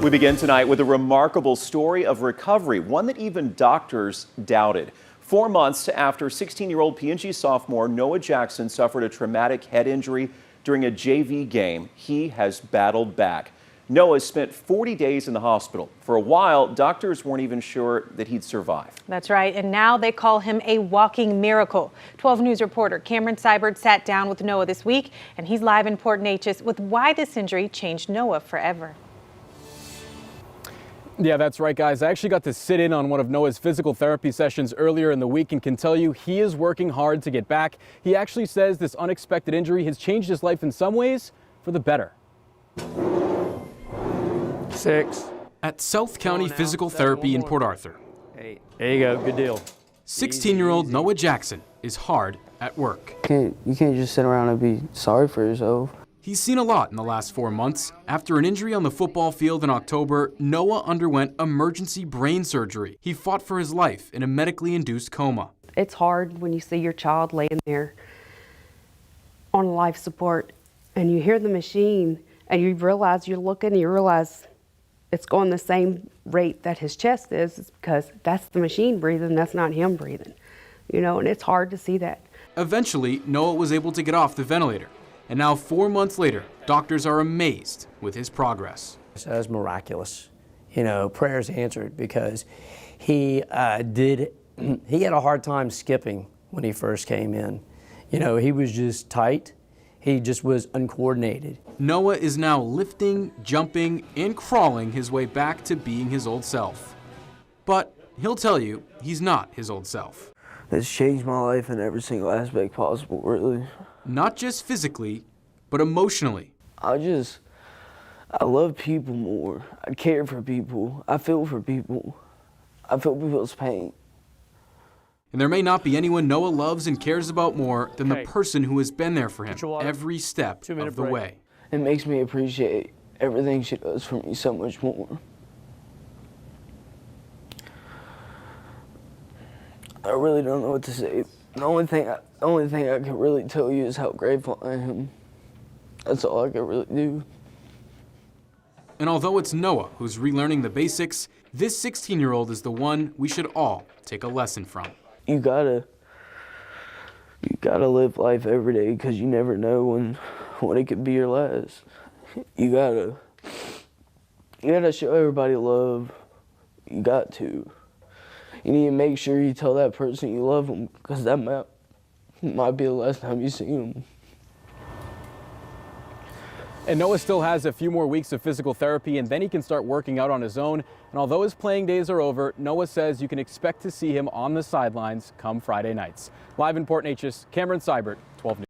We begin tonight with a remarkable story of recovery, one that even doctors doubted. 4 months after 16-year-old PNG sophomore Noah Jackson suffered a traumatic head injury during a JV game, he has battled back. Noah spent 40 days in the hospital. For a while, doctors weren't even sure that he'd survive. That's right, and now they call him a walking miracle. 12 News reporter Cameron Seibert sat down with Noah this week, and he's live in Port Neches with why this injury changed Noah forever. Yeah, that's right, guys. I actually got to sit in on one of Noah's physical therapy sessions earlier in the week and can tell you he is working hard to get back. He actually says this unexpected injury has changed his life in some ways for the better. 6. At South County Physical Therapy in Port Arthur. 8. There you go. Good deal. 16-year-old Noah Jackson is hard at work. You can't just sit around and be sorry for yourself. He's seen a lot in the last 4 months. After an injury on the football field in October, Noah underwent emergency brain surgery. He fought for his life in a medically induced coma. It's hard when you see your child laying there on life support and you hear the machine and you realize, you're looking and you realize it's going the same rate that his chest is. It's because that's the machine breathing, that's not him breathing. You know, and it's hard to see that. Eventually, Noah was able to get off the ventilator. And now 4 months later, doctors are amazed with his progress. So that's miraculous. You know, prayers answered because he had a hard time skipping when he first came in. You know, he was just tight. He just was uncoordinated. Noah is now lifting, jumping, and crawling his way back to being his old self. But he'll tell you he's not his old self. It's changed my life in every single aspect possible, really. Not just physically, but emotionally. I love people more. I care for people. I feel for people. I feel people's pain. And there may not be anyone Noah loves and cares about more than the person who has been there for him every step of the way. It makes me appreciate everything she does for me so much more. I really don't know what to say. The only thing I can really tell you is how grateful I am. That's all I can really do. And although it's Noah who's relearning the basics, this 16-year-old is the one we should all take a lesson from. You gotta live life every day because you never know when it could be your last. You gotta show everybody love. You got to. You need to make sure you tell that person you love them because that might be the last time you see them. And Noah still has a few more weeks of physical therapy and then he can start working out on his own. And although his playing days are over, Noah says you can expect to see him on the sidelines come Friday nights. Live in Port Neches, Cameron Seibert, 12 News.